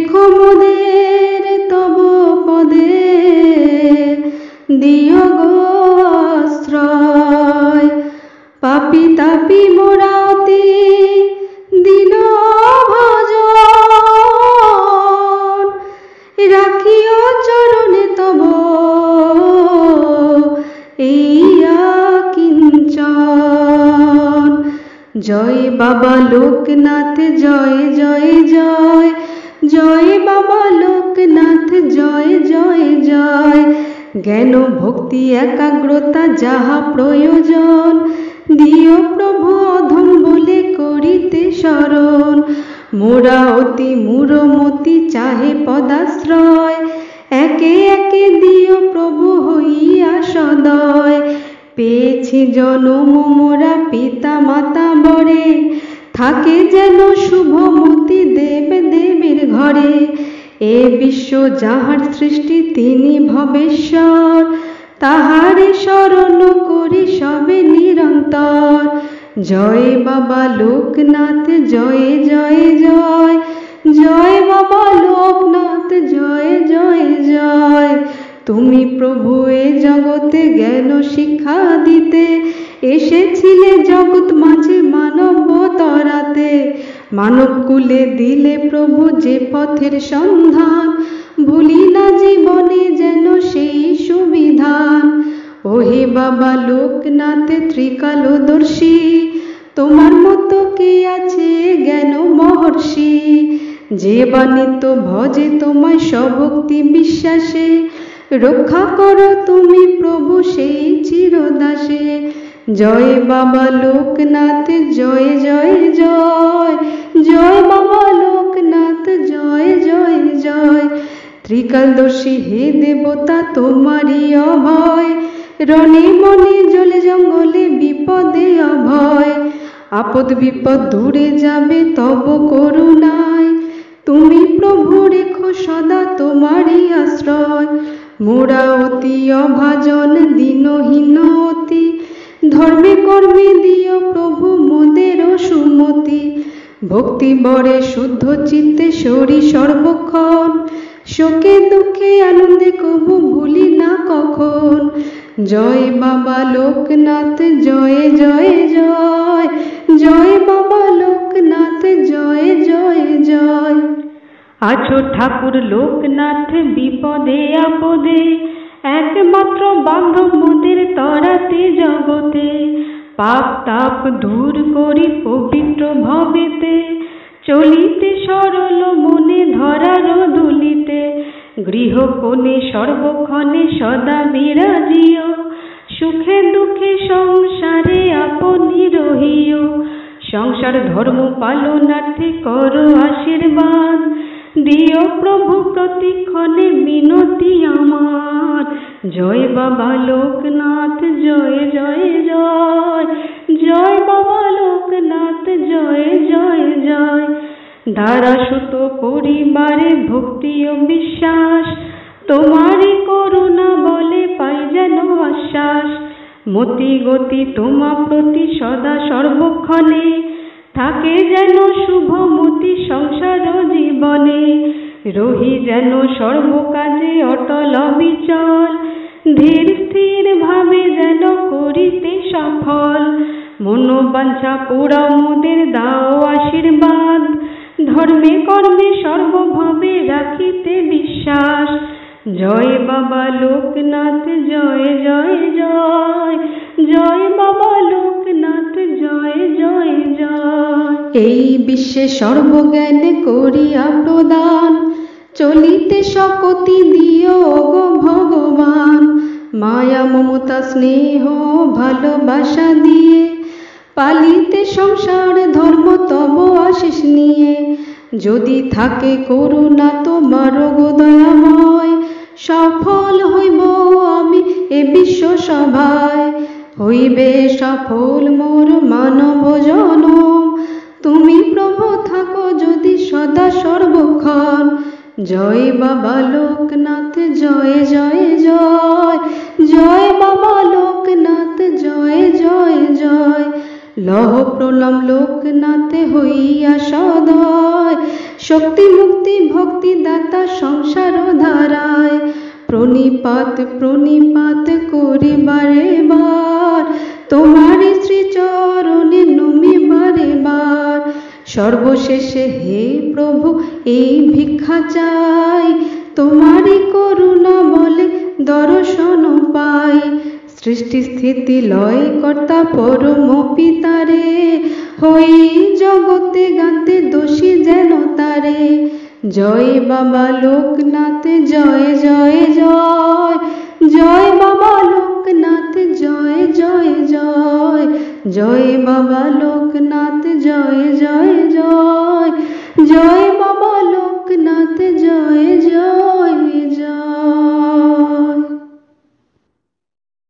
রেখো মোদের তব পদে দিও গো আশ্রয়। পাপী তাপী মোরা অতি দিন ভজন, রাখিও চরণে তব এইয়া কিঞ্চন। জয় বাবা লোকনাথ জয় জয় জয়, জয় বাবা লোকনাথ জয় জয় জয়। জ্ঞান ভক্তি একাগ্রতা যাহা প্রয়োজন, দিও প্রভু অধম বলে করিতে শরণ। মোরা অতি মূঢ়মতি চাহে পদাশ্রয়, একে একে দিও প্রভু হইয়া সদয়। পেয়েছি জনম মোরা পিতা মাতা বরে, থাকে যেন শুভমতি দেব দেবীর ঘরে। এ বিশ্ব যাহার সৃষ্টি তিনি ভবেশ্বর, তাহারে শরণ করি সবে নিরন্তর। জয় বাবা লোকনাথ জয় জয় জয়, জয় বাবা লোকনাথ জয় জয় জয়। তুমি প্রভু এ জগতে জ্ঞান শিক্ষা দিতে, এসেছিলে জগৎ মাঝে মানবতরাতে। মানব কুলে দিলে প্রভু যে পথের সন্ধান, ভুলি না জীবনে যেন সেই সুবিধান। ওহে বাবা লোকনাথ ত্রিকালদর্শী, তোমার মতো কে আছে জ্ঞান মহর্ষি। যে বাণিত ভজে তোমায় স্বভক্তি বিশ্বাসে, রক্ষা করো তুমি প্রভু সেই চিরদাসে। জয় বাবা লোকনাথ জয় জয় জয়, জয় বাবা লোকনাথ জয় জয় জয়। ত্রিকালদর্শী হে দেবতা তোমারই অভয়, রণে মনে জলে জঙ্গলে বিপদে অভয়। আপদ বিপদ দূরে যাবে তব করুণায়, তুমি প্রভু রেখো সদা তোমারই আশ্রয়। মোরা অতি অভাজন দীনহীন অতি, ধর্মে কর্মে দিও প্রভু মোদের সুমতি। ভক্তি বরে শুদ্ধ চিত্তে সরি সর্বক্ষণ, শোকে দুঃখে আনন্দে কবু ভুলি না কখন। জয় বাবা লোকনাথ জয় জয় জয়, জয় বাবা লোকনাথ জয় জয় জয়। আছো ঠাকুর লোকনাথ বিপদে আপদে, একমাত্র বান্ধব মোদের তরাতে জগতে। পাপ তাপ দূর করি পবিত্র ভবেতে, চলিতে সরল মনে ধরার দুলিতে। গৃহ কোণে সর্বক্ষণে সদা বিরাজিও, সুখে দুঃখে সংসারে আপনি রহিও। সংসার ধর্ম পালনার্থে করো আশীর্বাদ, দিও প্রভু প্রতিক্ষণে মিনতি আমার। জয় বাবা লোকনাথ জয় জয় জয়, জয় বাবা লোকনাথ জয় জয় জয়। দারাসুত পরিবারে ভক্তি ও বিশ্বাস, তোমারই করুণা বলে পাই যেন আশ্বাস। মতি গতি তোমা প্রতি সদা সর্বক্ষণে, থাকে যেন শুভমতি সংসার জীবনে। রহি যেন সর্বকাজে অটল অবিচল, ধীর স্থির ভাবে যেন করিতে সফল। মনোবাঞ্ছা পুরা মোদের দাও আশীর্বাদ, ধর্মে কর্মে সর্বভাবে রাখিতে বিশ্বাস। জয় বাবা লোকনাথ জয় জয় জয়, জয় বাবা লোকনাথ জয় জয় জয়। এই বিশ্বে সর্বজ্ঞানে করিয়া প্রদান, চলিতে শকতি দিও গো ভগবান। মায়া মমতা স্নেহ ভালোবাসা দিয়ে, পালিতে সংসার ধর্ম তব আশিস নিয়ে। যদি থাকে করুণা তোমার গো দয়াময়, সফল হইব আমি এ বিশ্ব সভায়। হইবে সফল মোর মানব জনম, তুমি প্রভু থাকো যদি সদা সর্বক্ষণ। জয় বাবা লোকনাথ জয় জয় জয়, জয় বাবা লোকনাথ জয় জয় জয়। লহ প্রণাম লোকনাথ হইয়া সদয়, শক্তি মুক্তি ভক্তি দাতা সংসার ধারায় প্রণিপাত প্রণিপাত করি বারে বার তোমার শ্রীচরণে নমি বারে বার সর্বশেষে হে প্রভু এই ভিক্ষা চাই তোমারই করুণা বলে দর্শন পাই সৃষ্টি স্থিতি লয় কর্তা পরম পিতারে হই জগতে গাতে দোষী যেন তারে জয় বাবা লোকনাথ জয় জয় জয় জয় বাবা লোকনাথ জয় জয় জয় জয় বাবা লোকনাথ জয় জয় জয় জয় বাবা লোকনাথ